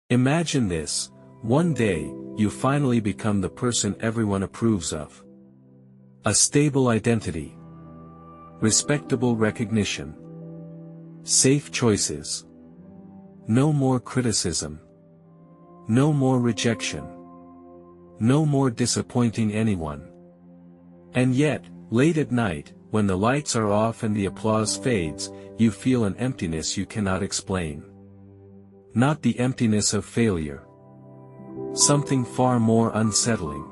Imagine this: one day, you finally become the person everyone approves of. A stable identity. Respectable recognition. Safe choices. No more criticism. No more rejection. No more disappointing anyone. And yet, late at night, when the lights are off and the applause fades, you feel an emptiness you cannot explain. Not the emptiness of failure. Something far more unsettling.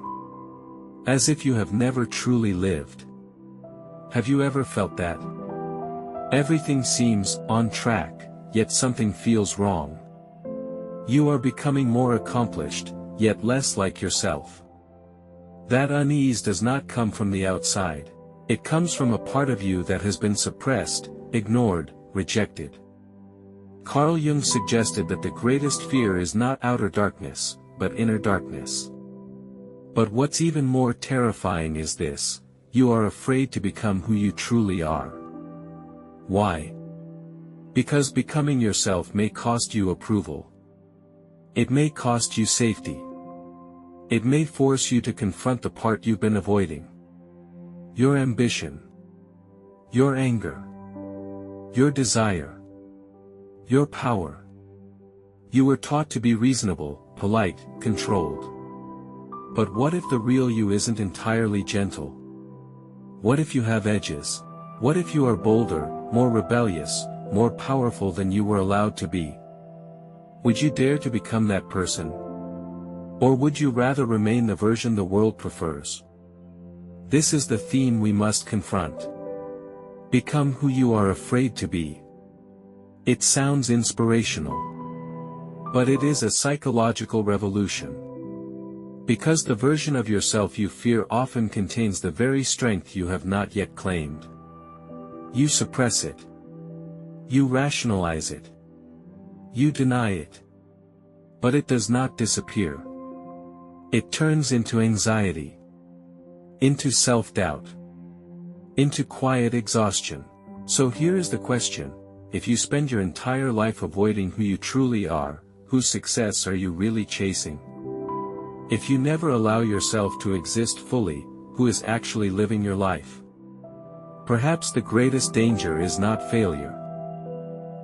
As if you have never truly lived. Have you ever felt that? Everything seems on track, yet something feels wrong. You are becoming more accomplished, yet less like yourself. That unease does not come from the outside. It comes from a part of you that has been suppressed, ignored, rejected. Carl Jung suggested that the greatest fear is not outer darkness, but inner darkness. But what's even more terrifying is this: you are afraid to become who you truly are. Why? Because becoming yourself may cost you approval. It may cost you safety. It may force you to confront the part you've been avoiding. Your ambition. Your anger. Your desire. Your power. You were taught to be reasonable, polite, controlled. But what if the real you isn't entirely gentle? What if you have edges? What if you are bolder, more rebellious, more powerful than you were allowed to be? Would you dare to become that person? Or would you rather remain the version the world prefers? This is the theme we must confront. Become who you are afraid to be. It sounds inspirational. But it is a psychological revolution. Because the version of yourself you fear often contains the very strength you have not yet claimed. You suppress it. You rationalize it. You deny it. But it does not disappear. It turns into anxiety. Into self-doubt. Into quiet exhaustion. So here is the question: if you spend your entire life avoiding who you truly are, whose success are you really chasing? If you never allow yourself to exist fully, who is actually living your life? Perhaps the greatest danger is not failure.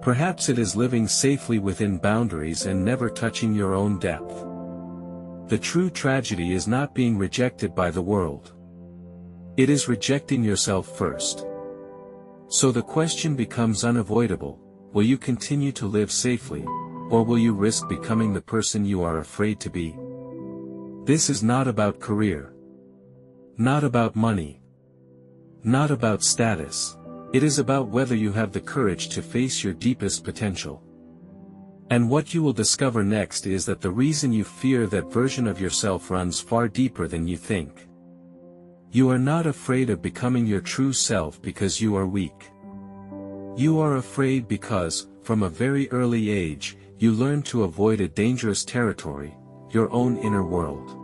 Perhaps it is living safely within boundaries and never touching your own depth. The true tragedy is not being rejected by the world. It is rejecting yourself first. So the question becomes unavoidable: will you continue to live safely, or will you risk becoming the person you are afraid to be? This is not about career. Not about money. Not about status. It is about whether you have the courage to face your deepest potential. And what you will discover next is that the reason you fear that version of yourself runs far deeper than you think. You are not afraid of becoming your true self because you are weak. You are afraid because, from a very early age, you learned to avoid a dangerous territory, your own inner world.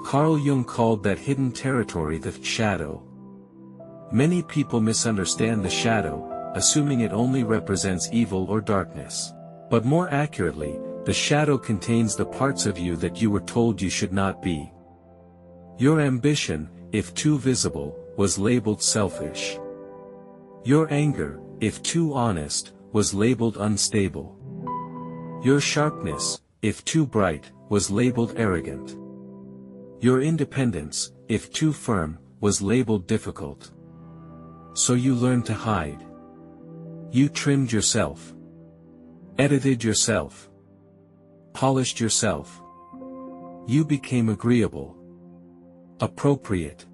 Carl Jung called that hidden territory the shadow. Many people misunderstand the shadow, assuming it only represents evil or darkness. But more accurately, the shadow contains the parts of you that you were told you should not be. Your ambition, if too visible, was labeled selfish. Your anger, if too honest, was labeled unstable. Your sharpness, if too bright, was labeled arrogant. Your independence, if too firm, was labeled difficult. So you learned to hide. You trimmed yourself. Edited yourself. Polished yourself. You became agreeable. Appropriate.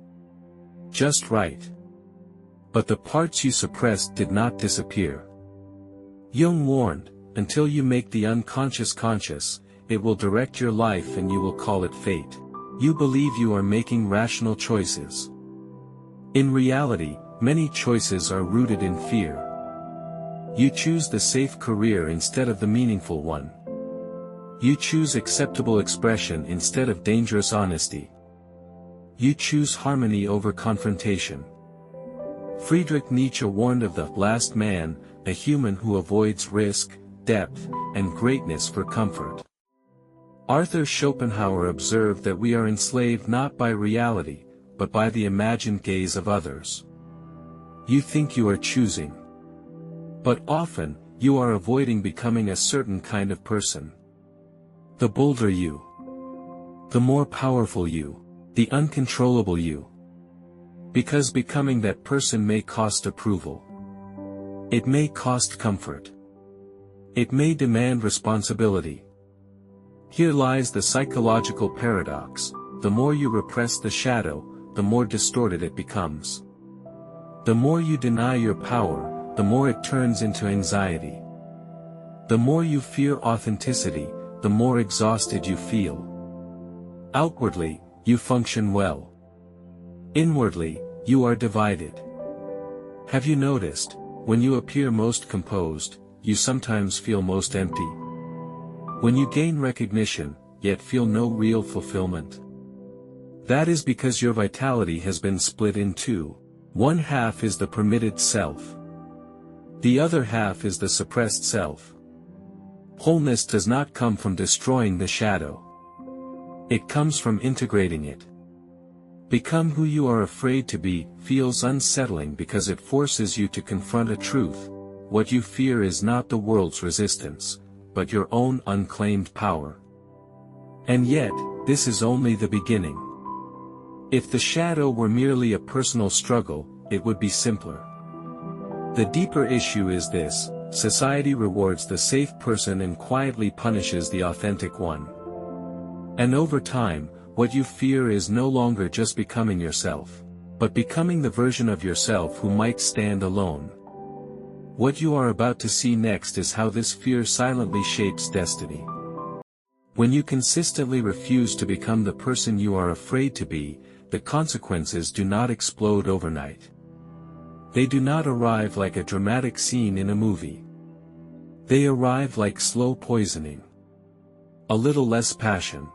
Just right. But the parts you suppressed did not disappear. Jung warned, until you make the unconscious conscious, it will direct your life and you will call it fate. You believe you are making rational choices. In reality, many choices are rooted in fear. You choose the safe career instead of the meaningful one. You choose acceptable expression instead of dangerous honesty. You choose harmony over confrontation. Friedrich Nietzsche warned of the last man, a human who avoids risk, depth, and greatness for comfort. Arthur Schopenhauer observed that we are enslaved not by reality, but by the imagined gaze of others. You think you are choosing. But often, you are avoiding becoming a certain kind of person. The bolder you. The more powerful you. The uncontrollable you. Because becoming that person may cost approval. It may cost comfort. It may demand responsibility. Here lies the psychological paradox: the more you repress the shadow, the more distorted it becomes. The more you deny your power, the more it turns into anxiety. The more you fear authenticity, the more exhausted you feel. Outwardly, you function well. Inwardly, you are divided. Have you noticed, when you appear most composed, you sometimes feel most empty? When you gain recognition, yet feel no real fulfillment? That is because your vitality has been split in two. One half is the permitted self. The other half is the suppressed self. Wholeness does not come from destroying the shadow. It comes from integrating it. Become who you are afraid to be feels unsettling because it forces you to confront a truth. What you fear is not the world's resistance, but your own unclaimed power. And yet, this is only the beginning. If the shadow were merely a personal struggle, it would be simpler. The deeper issue is this: society rewards the safe person and quietly punishes the authentic one. And over time, what you fear is no longer just becoming yourself, but becoming the version of yourself who might stand alone. What you are about to see next is how this fear silently shapes destiny. When you consistently refuse to become the person you are afraid to be, the consequences do not explode overnight. They do not arrive like a dramatic scene in a movie. They arrive like slow poisoning. A little less passion.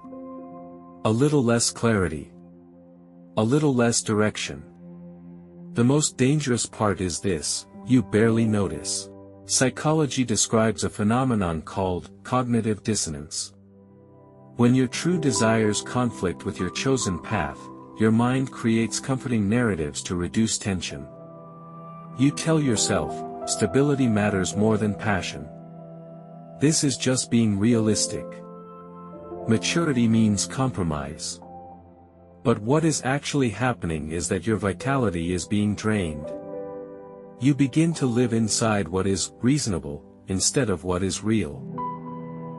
A little less clarity. A little less direction. The most dangerous part is this: you barely notice. Psychology describes a phenomenon called cognitive dissonance. When your true desires conflict with your chosen path, your mind creates comforting narratives to reduce tension. You tell yourself, stability matters more than passion. This is just being realistic. Maturity means compromise. But what is actually happening is that your vitality is being drained. You begin to live inside what is reasonable, instead of what is real.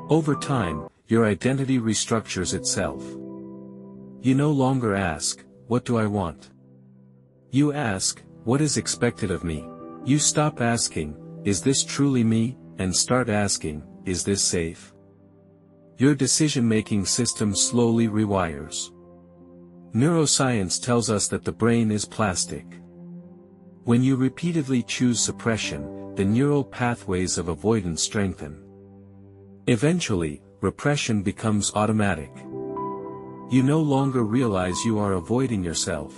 Over time, your identity restructures itself. You no longer ask, "What do I want?" You ask, "What is expected of me?" You stop asking, "Is this truly me?" and start asking, "Is this safe?" Your decision-making system slowly rewires. Neuroscience tells us that the brain is plastic. When you repeatedly choose suppression, the neural pathways of avoidance strengthen. Eventually, repression becomes automatic. You no longer realize you are avoiding yourself.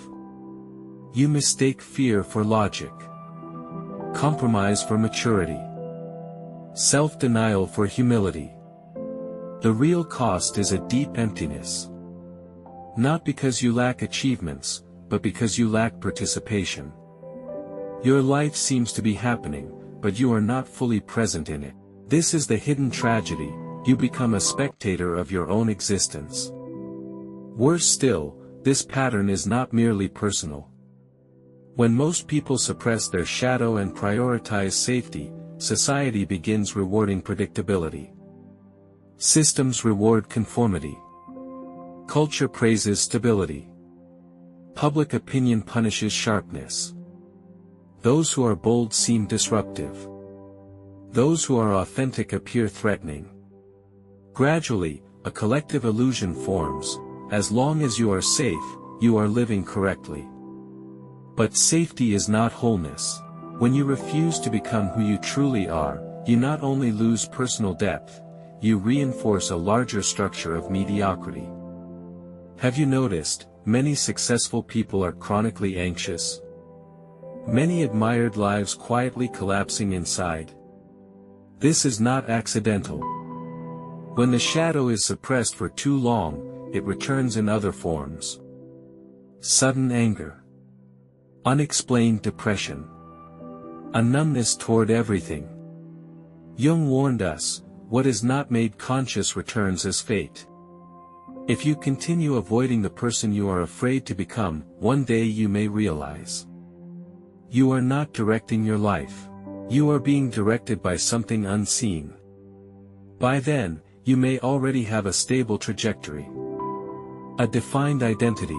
You mistake fear for logic. Compromise for maturity. Self-denial for humility. The real cost is a deep emptiness. Not because you lack achievements, but because you lack participation. Your life seems to be happening, but you are not fully present in it. This is the hidden tragedy: you become a spectator of your own existence. Worse still, this pattern is not merely personal. When most people suppress their shadow and prioritize safety, society begins rewarding predictability. Systems reward conformity. Culture praises stability. Public opinion punishes sharpness. Those who are bold seem disruptive. Those who are authentic appear threatening. Gradually, a collective illusion forms: as long as you are safe, you are living correctly. But safety is not wholeness. When you refuse to become who you truly are, you not only lose personal depth, you reinforce a larger structure of mediocrity. Have you noticed, many successful people are chronically anxious? Many admired lives quietly collapsing inside? This is not accidental. When the shadow is suppressed for too long, it returns in other forms. Sudden anger. Unexplained depression. A numbness toward everything. Jung warned us, what is not made conscious returns as fate. If you continue avoiding the person you are afraid to become, one day you may realize. You are not directing your life. You are being directed by something unseen. By then, you may already have a stable trajectory. A defined identity.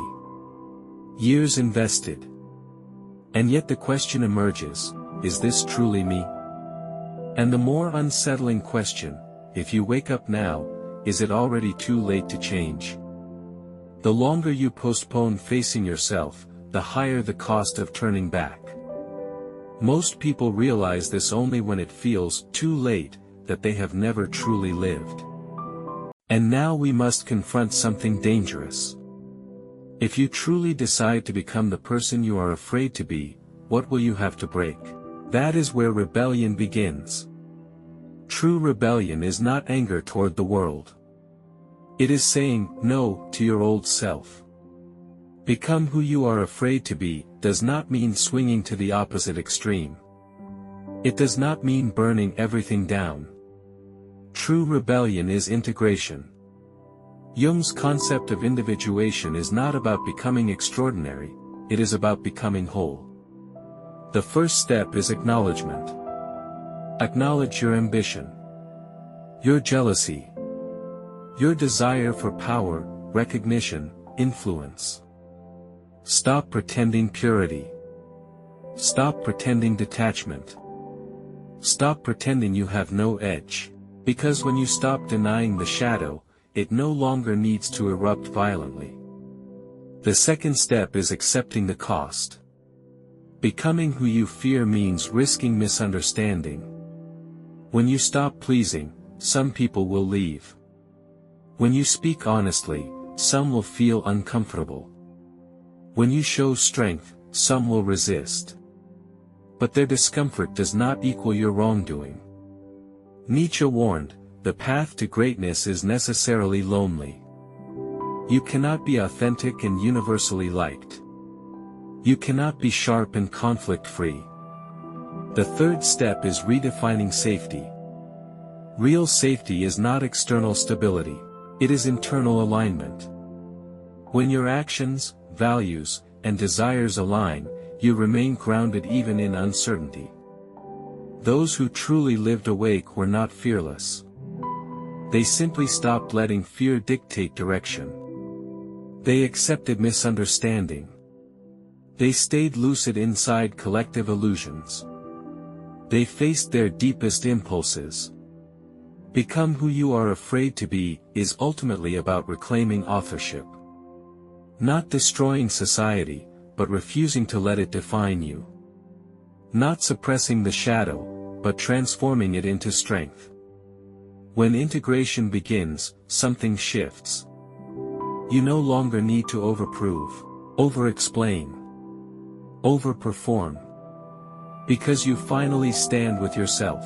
Years invested. And yet the question emerges, is this truly me? And the more unsettling question, if you wake up now, is it already too late to change? The longer you postpone facing yourself, the higher the cost of turning back. Most people realize this only when it feels too late, that they have never truly lived. And now we must confront something dangerous. If you truly decide to become the person you are afraid to be, what will you have to break? That is where rebellion begins. True rebellion is not anger toward the world. It is saying no to your old self. Become who you are afraid to be does not mean swinging to the opposite extreme. It does not mean burning everything down. True rebellion is integration. Jung's concept of individuation is not about becoming extraordinary, it is about becoming whole. The first step is acknowledgement. Acknowledge your ambition. Your jealousy. Your desire for power, recognition, influence. Stop pretending purity. Stop pretending detachment. Stop pretending you have no edge. Because when you stop denying the shadow, it no longer needs to erupt violently. The second step is accepting the cost. Becoming who you fear means risking misunderstanding. When you stop pleasing, some people will leave. When you speak honestly, some will feel uncomfortable. When you show strength, some will resist. But their discomfort does not equal your wrongdoing. Nietzsche warned, the path to greatness is necessarily lonely. You cannot be authentic and universally liked. You cannot be sharp and conflict-free. The third step is redefining safety. Real safety is not external stability, it is internal alignment. When your actions, values, and desires align, you remain grounded even in uncertainty. Those who truly lived awake were not fearless. They simply stopped letting fear dictate direction. They accepted misunderstanding. They stayed lucid inside collective illusions. They faced their deepest impulses. Become who you are afraid to be is ultimately about reclaiming authorship. Not destroying society, but refusing to let it define you. Not suppressing the shadow, but transforming it into strength. When integration begins, something shifts. You no longer need to overprove, over-explain, over-perform. Because you finally stand with yourself.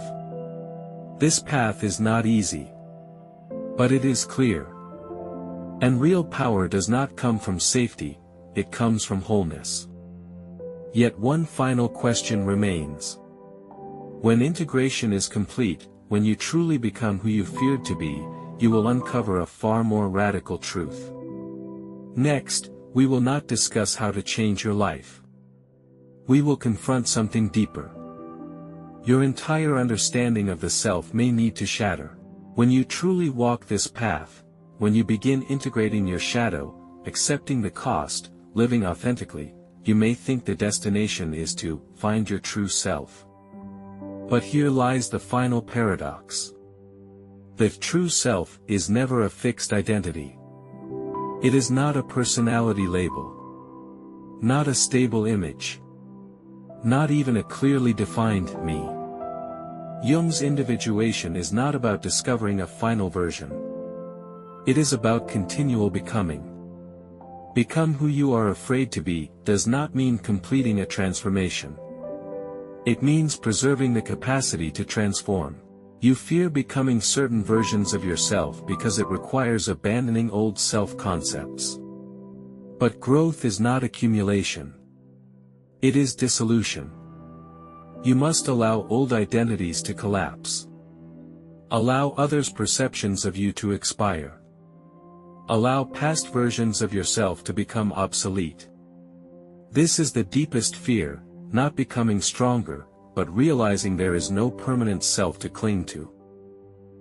This path is not easy. But it is clear. And real power does not come from safety, it comes from wholeness. Yet one final question remains. When integration is complete, when you truly become who you feared to be, you will uncover a far more radical truth. Next, we will not discuss how to change your life. We will confront something deeper. Your entire understanding of the self may need to shatter. When you truly walk this path, when you begin integrating your shadow, accepting the cost, living authentically, you may think the destination is to find your true self. But here lies the final paradox. The true self is never a fixed identity. It is not a personality label. Not a stable image. Not even a clearly defined me. Jung's individuation is not about discovering a final version. It is about continual becoming. Become who you are afraid to be does not mean completing a transformation. It means preserving the capacity to transform. You fear becoming certain versions of yourself because it requires abandoning old self-concepts. But growth is not accumulation. It is dissolution. You must allow old identities to collapse. Allow others' perceptions of you to expire. Allow past versions of yourself to become obsolete. This is the deepest fear, not becoming stronger, but realizing there is no permanent self to cling to.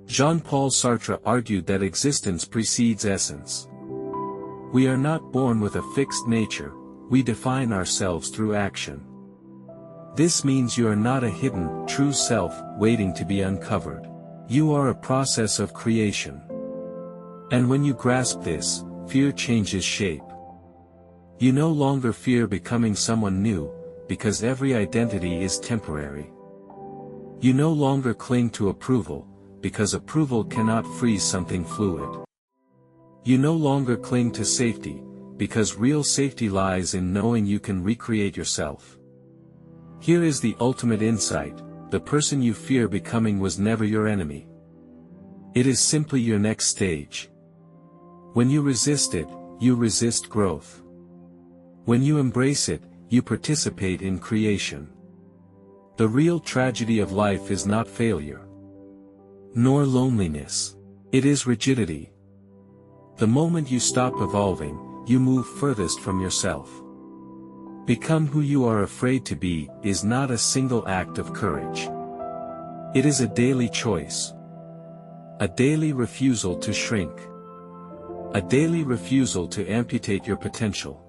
Jean-Paul Sartre argued that existence precedes essence. We are not born with a fixed nature, we define ourselves through action. This means you are not a hidden, true self, waiting to be uncovered. You are a process of creation. And when you grasp this, fear changes shape. You no longer fear becoming someone new, because every identity is temporary. You no longer cling to approval, because approval cannot freeze something fluid. You no longer cling to safety, because real safety lies in knowing you can recreate yourself. Here is the ultimate insight: the person you fear becoming was never your enemy. It is simply your next stage. When you resist it, you resist growth. When you embrace it, you participate in creation. The real tragedy of life is not failure, nor loneliness. It is rigidity. The moment you stop evolving, you move furthest from yourself. Become who you are afraid to be is not a single act of courage. It is a daily choice. A daily refusal to shrink. A daily refusal to amputate your potential.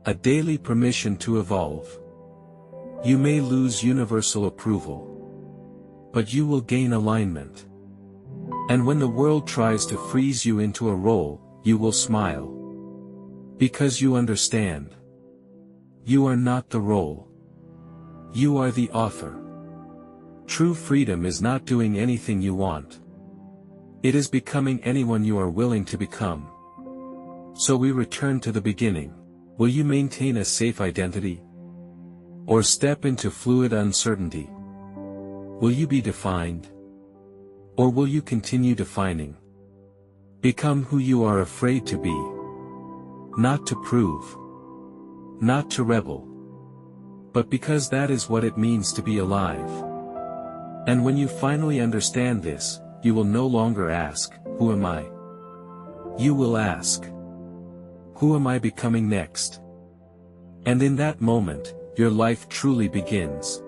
A daily permission to evolve. You may lose universal approval, but you will gain alignment. And when the world tries to freeze you into a role, you will smile. Because you understand. You are not the role. You are the author. True freedom is not doing anything you want. It is becoming anyone you are willing to become. So we return to the beginning. Will you maintain a safe identity? Or step into fluid uncertainty? Will you be defined? Or will you continue defining? Become who you are afraid to be. Not to prove. Not to rebel. But because that is what it means to be alive. And when you finally understand this, you will no longer ask, "Who am I?" You will ask, "Who am I becoming next?" And in that moment, your life truly begins.